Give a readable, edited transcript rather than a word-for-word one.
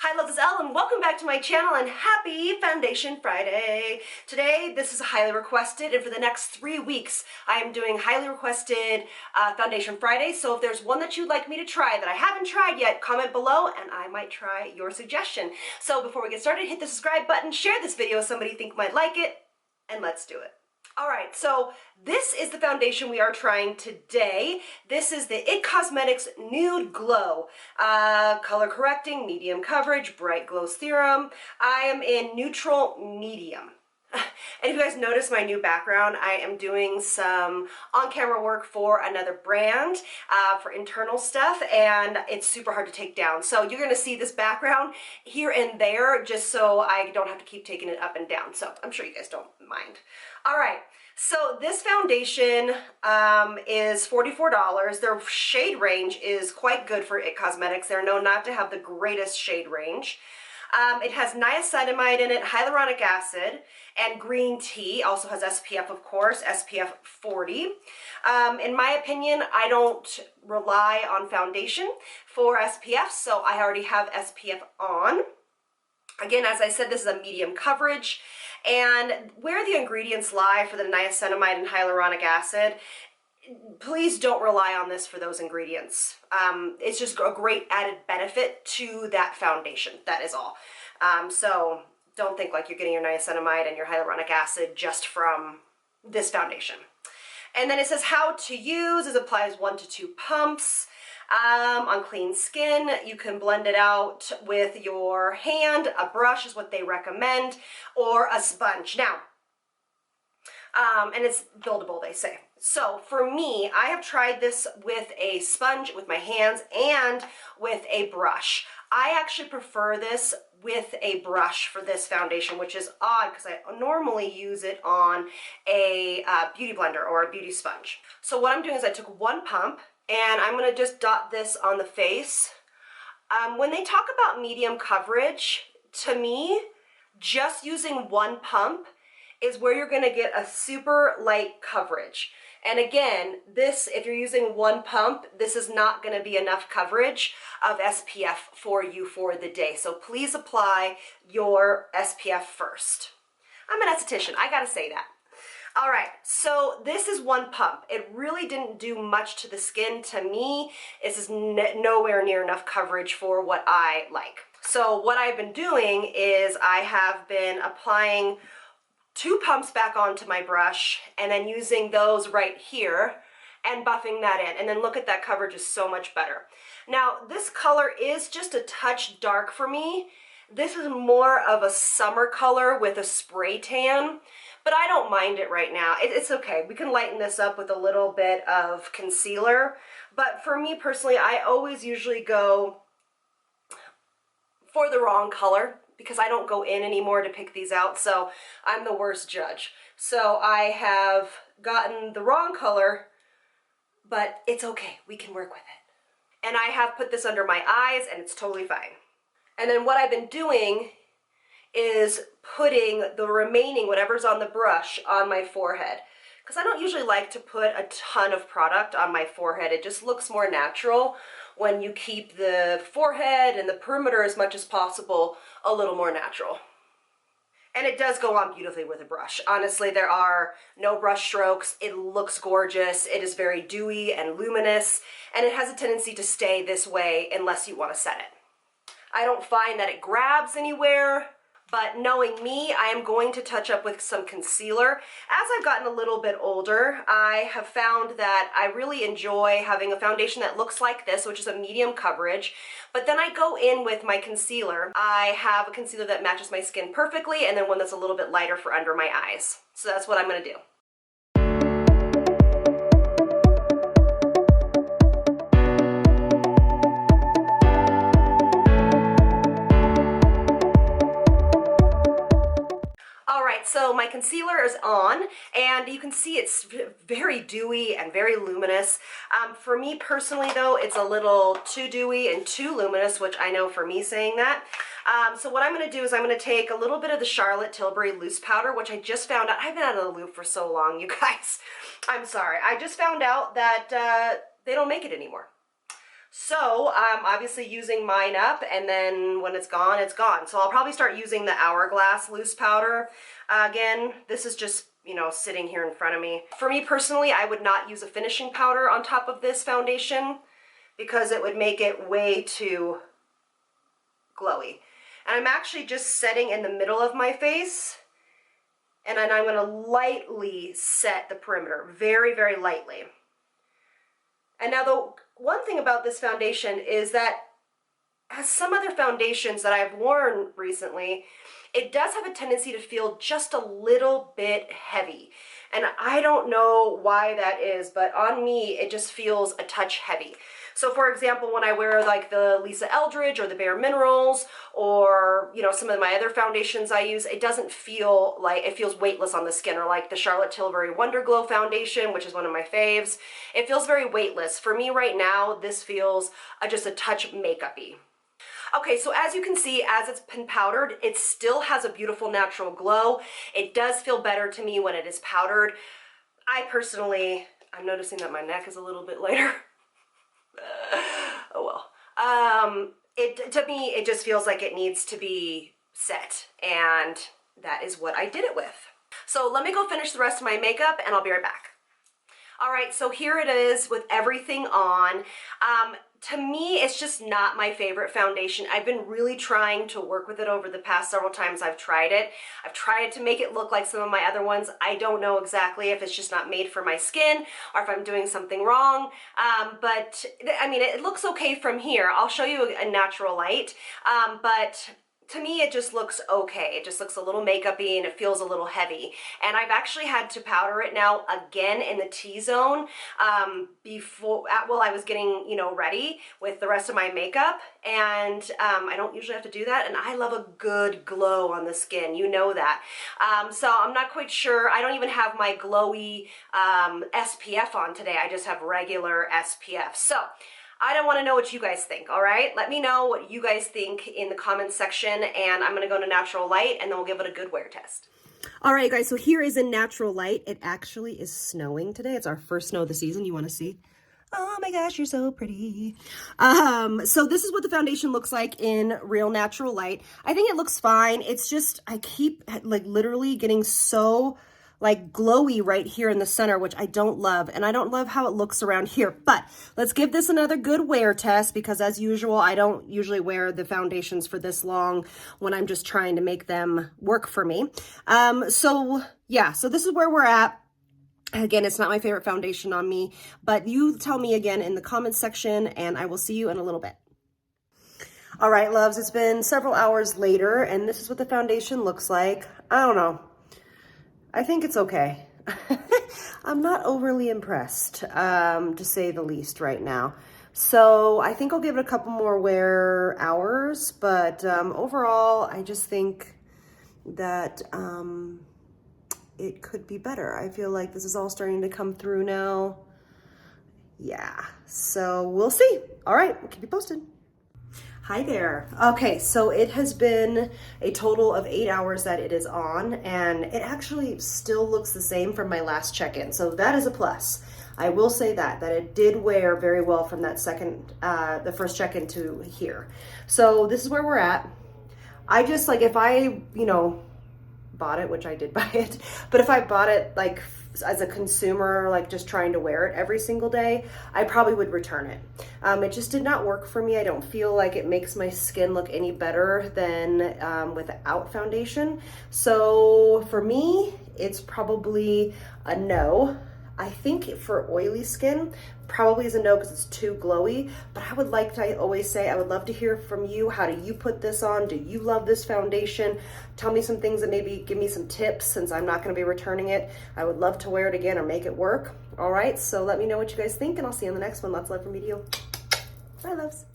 Hi, loves, it's Elle, and welcome back to my channel, and happy Foundation Friday. Today, this is highly requested, and for the next 3 weeks, I am doing highly requested Foundation Friday. So if there's one that you'd like me to try that I haven't tried yet, comment below, and I might try your suggestion. So before we get started, hit the subscribe button, share this video with somebody you think might like it, and let's do it. Alright, so this is the foundation we are trying today. This is the IT Cosmetics Nude Glow. Color correcting, medium coverage, bright glows theorem. I am in neutral medium. And if you guys notice my new background, I am doing some on-camera work for another brand for internal stuff, and it's super hard to take down. So you're going to see this background here and there just so I don't have to keep taking it up and down. So I'm sure you guys don't mind. All right, so this foundation is $44. Their shade range is quite good for IT Cosmetics. They're known not to have the greatest shade range. It has niacinamide in it, hyaluronic acid, and green tea. Also has SPF, of course, SPF 40. In my opinion, I don't rely on foundation for SPF, so I already have SPF on. Again, as I said, this is a medium coverage, and where the ingredients lie for the niacinamide and hyaluronic acid, please don't rely on this for those ingredients. It's just a great added benefit to that foundation, that is all. So don't think like you're getting your niacinamide and your hyaluronic acid just from this foundation. And then it says how to use. It applies 1 to 2 pumps. On clean skin, you can blend it out with your hand. A brush is what they recommend, or a sponge. Now, and it's buildable, they say. So for me, I have tried this with a sponge, with my hands, and with a brush. I actually prefer this with a brush for this foundation, which is odd because I normally use it on a beauty blender or a beauty sponge. So what I'm doing is I took 1 pump, and I'm going to just dot this on the face. When they talk about medium coverage, to me, just using 1 pump is where you're going to get a super light coverage. And again, this, if you're using 1 pump, this is not going to be enough coverage of SPF for you for the day. So please apply your SPF first. I'm an esthetician, I gotta say that. All right, so this is 1 pump. It really didn't do much to the skin. To me, this is nowhere near enough coverage for what I like. So what I've been doing is I have been applying 2 pumps back onto my brush and then using those right here and buffing that in. And then look at that, coverage is so much better. Now, this color is just a touch dark for me. This is more of a summer color with a spray tan, but I don't mind it right now. It's okay. We can lighten this up with a little bit of concealer. But for me personally, I always usually go for the wrong color because I don't go in anymore to pick these out, so I'm the worst judge. So I have gotten the wrong color, but it's okay. We can work with it. And I have put this under my eyes, and it's totally fine. And then what I've been doing is putting the remaining, whatever's on the brush, on my forehead. Because I don't usually like to put a ton of product on my forehead. It just looks more natural when you keep the forehead and the perimeter as much as possible a little more natural. And it does go on beautifully with a brush. Honestly, there are no brush strokes. It looks gorgeous. It is very dewy and luminous, and it has a tendency to stay this way unless you want to set it. I don't find that it grabs anywhere, but knowing me, I am going to touch up with some concealer. As I've gotten a little bit older, I have found that I really enjoy having a foundation that looks like this, which is a medium coverage, but then I go in with my concealer. I have a concealer that matches my skin perfectly, and then one that's a little bit lighter for under my eyes. So that's what I'm going to do. So my concealer is on, and you can see it's very dewy and very luminous. For me personally though, it's a little too dewy and too luminous, which I know for me saying that. So what I'm going to do is I'm going to take a little bit of the Charlotte Tilbury loose powder, which I just found out. I've been out of the loop for so long, you guys. I'm sorry. I just found out that they don't make it anymore. So I'm obviously using mine up, and then when it's gone, it's gone. So I'll probably start using the Hourglass loose powder. Again, this is just, you know, sitting here in front of me. For me personally, I would not use a finishing powder on top of this foundation because it would make it way too glowy. And I'm actually just setting in the middle of my face, and then I'm going to lightly set the perimeter, very, very lightly. And now the one thing about this foundation is that, as some other foundations that I've worn recently, it does have a tendency to feel just a little bit heavy. And I don't know why that is, but on me, it just feels a touch heavy. So for example, when I wear like the Lisa Eldridge or the Bare Minerals, or, you know, some of my other foundations I use, it doesn't feel like, it feels weightless on the skin, or like the Charlotte Tilbury Wonder Glow foundation, which is one of my faves. It feels very weightless. For me right now, this feels just a touch makeup-y. Okay, so as you can see, as it's been powdered, it still has a beautiful natural glow. It does feel better to me when it is powdered. I personally, I'm noticing that my neck is a little bit lighter. Oh well. To me, it just feels like it needs to be set, and that is what I did it with. So let me go finish the rest of my makeup, and I'll be right back. All right, so here it is with everything on. To me, it's just not my favorite foundation. I've been really trying to work with it over the past several times I've tried it. I've tried to make it look like some of my other ones. I don't know exactly if it's just not made for my skin or if I'm doing something wrong. But I mean, it looks okay from here. I'll show you a natural light, but to me, it just looks okay. It just looks a little makeup-y, and it feels a little heavy. And I've actually had to powder it now again in the T-zone while I was getting, you know, ready with the rest of my makeup. And I don't usually have to do that. And I love a good glow on the skin. You know that. So I'm not quite sure. I don't even have my glowy SPF on today. I just have regular SPF. So I don't want to know what you guys think, all right? Let me know what you guys think in the comments section, and I'm going to go to natural light, and then we'll give it a good wear test. All right, guys, so here is in natural light. It actually is snowing today. It's our first snow of the season. You want to see? Oh my gosh, you're so pretty. So this is what the foundation looks like in real natural light. I think it looks fine. It's just, I keep like literally getting so like glowy right here in the center, which I don't love. And I don't love how it looks around here, but let's give this another good wear test, because as usual, I don't usually wear the foundations for this long when I'm just trying to make them work for me. So yeah, so this is where we're at. Again, it's not my favorite foundation on me, but you tell me again in the comments section, and I will see you in a little bit. All right, loves, it's been several hours later, and this is what the foundation looks like. I don't know. I think it's okay. I'm not overly impressed, to say the least right now. So I think I'll give it a couple more wear hours, but overall, I just think that it could be better. I feel like this is all starting to come through now. Yeah, so we'll see. All right, we'll keep you posted. Hi there. Okay, so it has been a total of 8 hours that it is on, and it actually still looks the same from my last check-in. So that is a plus. I will say that it did wear very well from that the first check-in to here. So this is where we're at. I just like, if I, you know, bought it, which I did buy it, but if I bought it like as a consumer, like just trying to wear it every single day, I probably would return it. It just did not work for me. I don't feel like it makes my skin look any better than without foundation. So for me, it's probably a no. I think for oily skin, probably is a no because it's too glowy, but I would like to, I always say, I would love to hear from you. How do you put this on? Do you love this foundation? Tell me some things that maybe give me some tips, since I'm not going to be returning it. I would love to wear it again or make it work. All right, so let me know what you guys think, and I'll see you in the next one. Lots of love from me to you. Bye, loves.